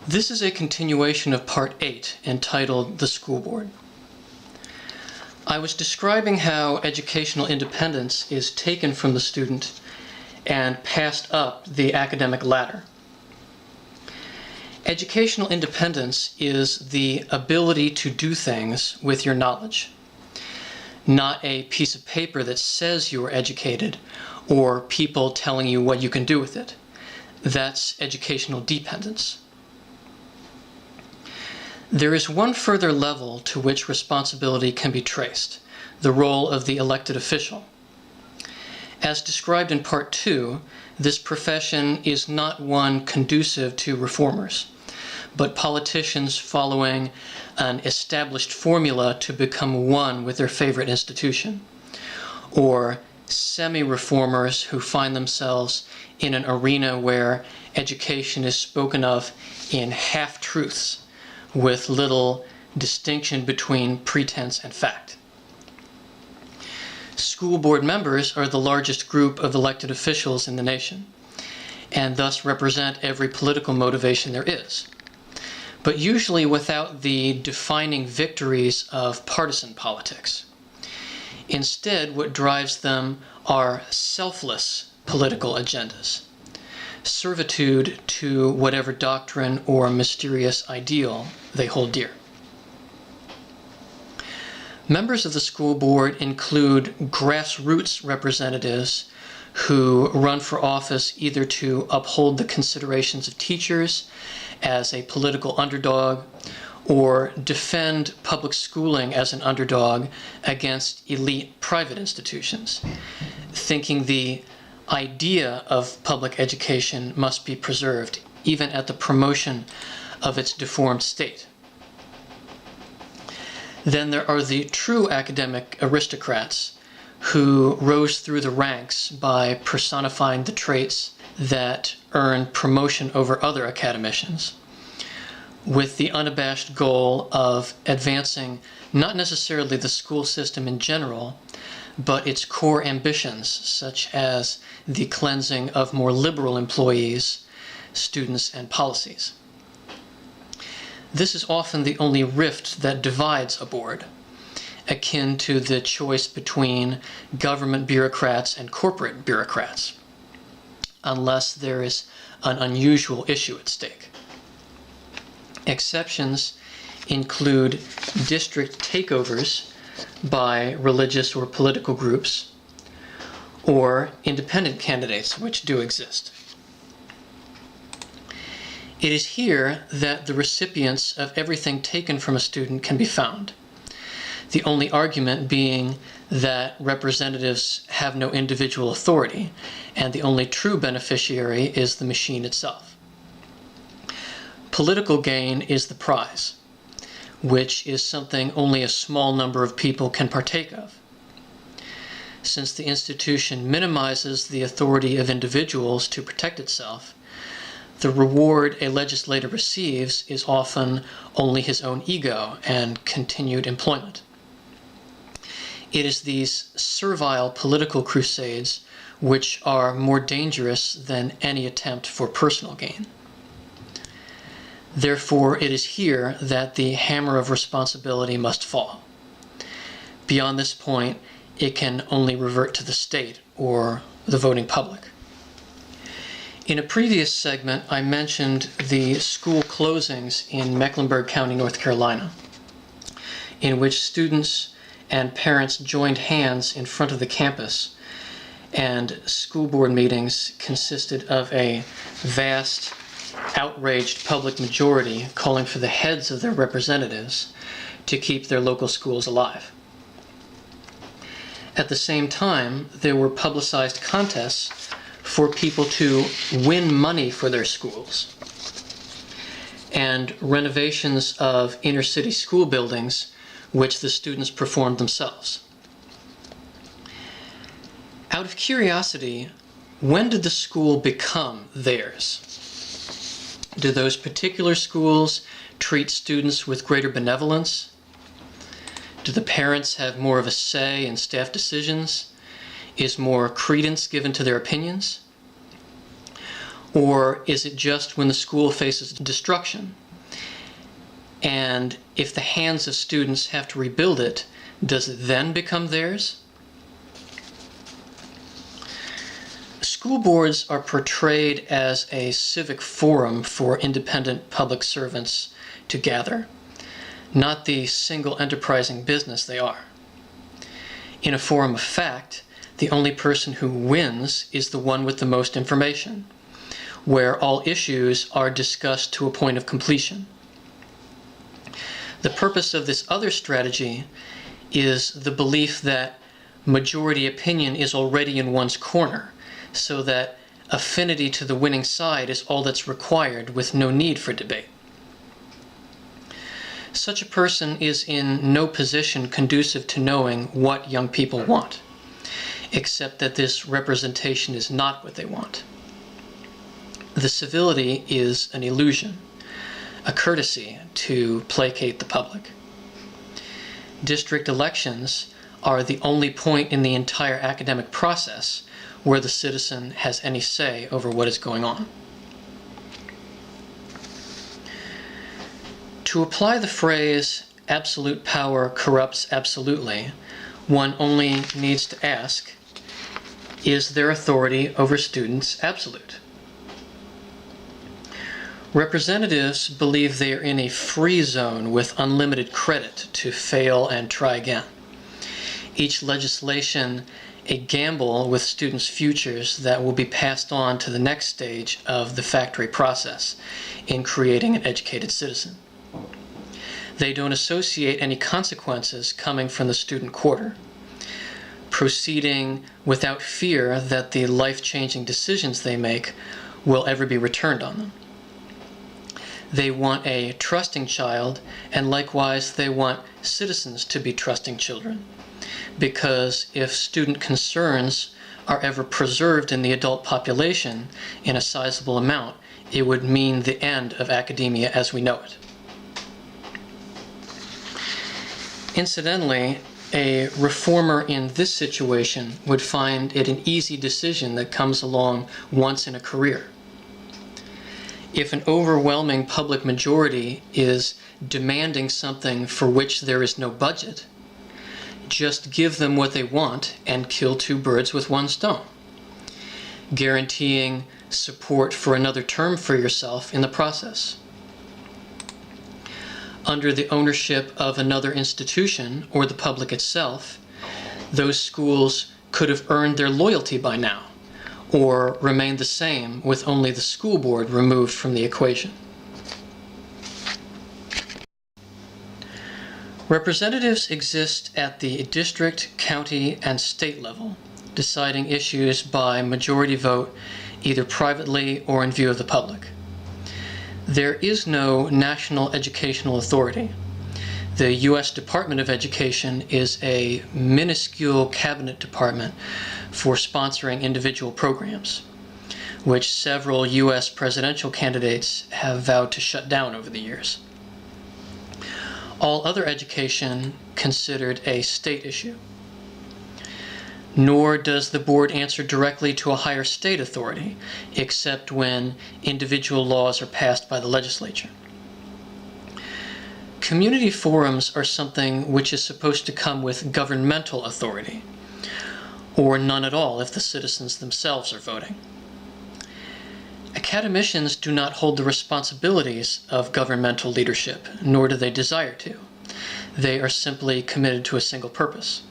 This is a continuation of Part 8, entitled The School Board. I was describing how educational independence is taken from the student and passed up the academic ladder. Educational independence is the ability to do things with your knowledge, not a piece of paper that says you are educated or people telling you what you can do with it. That's educational dependence. There is one further level to which responsibility can be traced, the role of the elected official. As described in Part 2, this profession is not one conducive to reformers, but politicians following an established formula to become one with their favorite institution, or semi-reformers who find themselves in an arena where education is spoken of in half-truths, with little distinction between pretense and fact. School board members are the largest group of elected officials in the nation, and thus represent every political motivation there is, but usually without the defining victories of partisan politics. Instead, what drives them are selfless political agendas, servitude to whatever doctrine or mysterious ideal they hold dear. Members of the school board include grassroots representatives who run for office either to uphold the considerations of teachers as a political underdog or defend public schooling as an underdog against elite private institutions, thinking the idea of public education must be preserved, even at the promotion of its deformed state. Then there are the true academic aristocrats who rose through the ranks by personifying the traits that earn promotion over other academicians, with the unabashed goal of advancing not necessarily the school system in general, but its core ambitions, such as the cleansing of more liberal employees, students, and policies. This is often the only rift that divides a board, akin to the choice between government bureaucrats and corporate bureaucrats, unless there is an unusual issue at stake. Exceptions include district takeovers by religious or political groups, or independent candidates, which do exist. It is here that the recipients of everything taken from a student can be found, the only argument being that representatives have no individual authority, and the only true beneficiary is the machine itself. Political gain is the prize, which is something only a small number of people can partake of. Since the institution minimizes the authority of individuals to protect itself, the reward a legislator receives is often only his own ego and continued employment. It is these servile political crusades which are more dangerous than any attempt for personal gain. Therefore, it is here that the hammer of responsibility must fall. Beyond this point, it can only revert to the state or the voting public. In a previous segment, I mentioned the school closings in Mecklenburg County, North Carolina, in which students and parents joined hands in front of the campus, and school board meetings consisted of a vast, outraged public majority calling for the heads of their representatives to keep their local schools alive. At the same time, there were publicized contests for people to win money for their schools, and renovations of inner-city school buildings which the students performed themselves. Out of curiosity, when did the school become theirs? Do those particular schools treat students with greater benevolence? Do the parents have more of a say in staff decisions? Is more credence given to their opinions? Or is it just when the school faces destruction? And if the hands of students have to rebuild it, does it then become theirs? School boards are portrayed as a civic forum for independent public servants to gather, not the single enterprising business they are. In a forum of fact, the only person who wins is the one with the most information, where all issues are discussed to a point of completion. The purpose of this other strategy is the belief that majority opinion is already in one's corner, so that affinity to the winning side is all that's required with no need for debate. Such a person is in no position conducive to knowing what young people want, except that this representation is not what they want. The civility is an illusion, a courtesy to placate the public. District elections are the only point in the entire academic process where the citizen has any say over what is going on. To apply the phrase, absolute power corrupts absolutely, one only needs to ask, is their authority over students absolute? Representatives believe they are in a free zone with unlimited credit to fail and try again. Each legislation a gamble with students' futures that will be passed on to the next stage of the factory process in creating an educated citizen. They don't associate any consequences coming from the student quarter, proceeding without fear that the life-changing decisions they make will ever be returned on them. They want a trusting child, and likewise they want citizens to be trusting children. Because if student concerns are ever preserved in the adult population in a sizable amount, it would mean the end of academia as we know it. Incidentally, a reformer in this situation would find it an easy decision that comes along once in a career. If an overwhelming public majority is demanding something for which there is no budget, just give them what they want and kill two birds with one stone, guaranteeing support for another term for yourself in the process. Under the ownership of another institution or the public itself, those schools could have earned their loyalty by now, or remained the same with only the school board removed from the equation. Representatives exist at the district, county, and state level, deciding issues by majority vote, either privately or in view of the public. There is no national educational authority. The U.S. Department of Education is a minuscule cabinet department for sponsoring individual programs, which several U.S. presidential candidates have vowed to shut down over the years. All other education considered a state issue. Nor does the board answer directly to a higher state authority, except when individual laws are passed by the legislature. Community forums are something which is supposed to come with governmental authority, or none at all if the citizens themselves are voting. Academicians do not hold the responsibilities of governmental leadership, nor do they desire to. They are simply committed to a single purpose.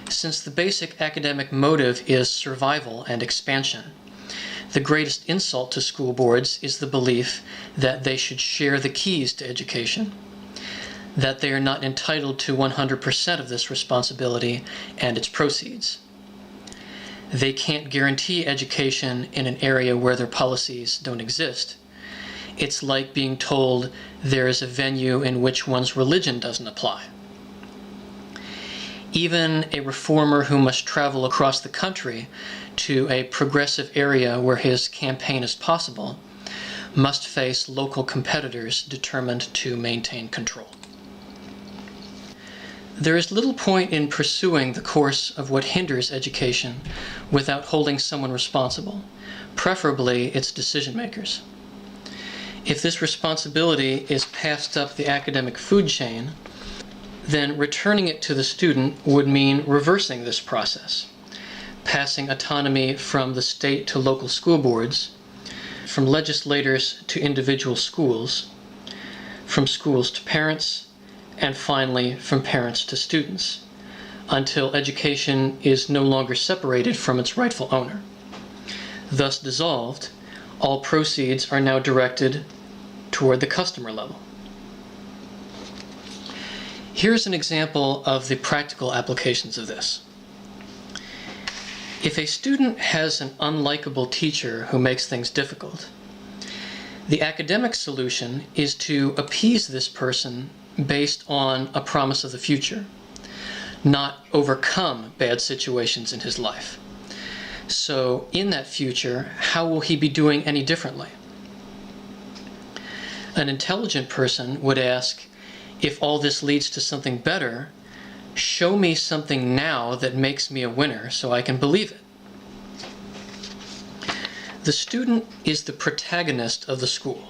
Since the basic academic motive is survival and expansion, the greatest insult to school boards is the belief that they should share the keys to education, that they are not entitled to 100% of this responsibility and its proceeds. They can't guarantee education in an area where their policies don't exist. It's like being told there is a venue in which one's religion doesn't apply. Even a reformer who must travel across the country to a progressive area where his campaign is possible must face local competitors determined to maintain control. There is little point in pursuing the course of what hinders education without holding someone responsible, preferably its decision makers. If this responsibility is passed up the academic food chain, then returning it to the student would mean reversing this process, passing autonomy from the state to local school boards, from legislators to individual schools, from schools to parents, and finally from parents to students, until education is no longer separated from its rightful owner. Thus dissolved, all proceeds are now directed toward the customer level. Here's an example of the practical applications of this. If a student has an unlikable teacher who makes things difficult, the academic solution is to appease this person based on a promise of the future, not overcome bad situations in his life. So in that future, how will he be doing any differently? An intelligent person would ask, if all this leads to something better, show me something now that makes me a winner so I can believe it. The student is the protagonist of the school,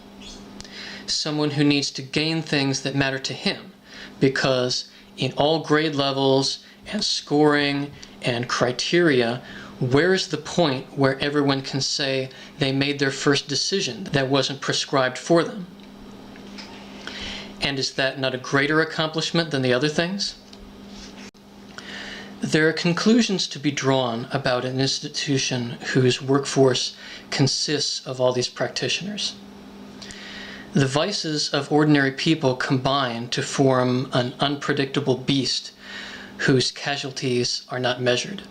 someone who needs to gain things that matter to him, because in all grade levels and scoring and criteria, where is the point where everyone can say they made their first decision that wasn't prescribed for them? And is that not a greater accomplishment than the other things? There are conclusions to be drawn about an institution whose workforce consists of all these practitioners. The vices of ordinary people combine to form an unpredictable beast whose casualties are not measured.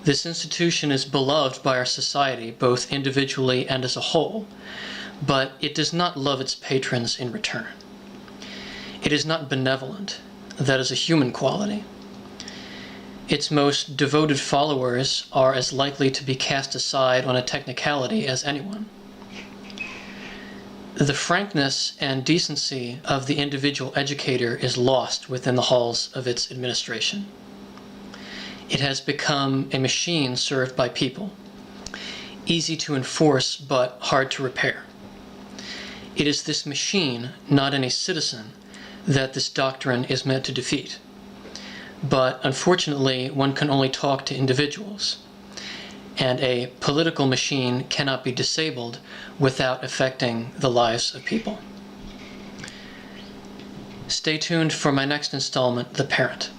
This institution is beloved by our society, both individually and as a whole, but it does not love its patrons in return. It is not benevolent. That is a human quality. Its most devoted followers are as likely to be cast aside on a technicality as anyone. The frankness and decency of the individual educator is lost within the halls of its administration. It has become a machine served by people, easy to enforce but hard to repair. It is this machine, not any citizen, that this doctrine is meant to defeat. But unfortunately, one can only talk to individuals, and a political machine cannot be disabled without affecting the lives of people. Stay tuned for my next installment, The Parent.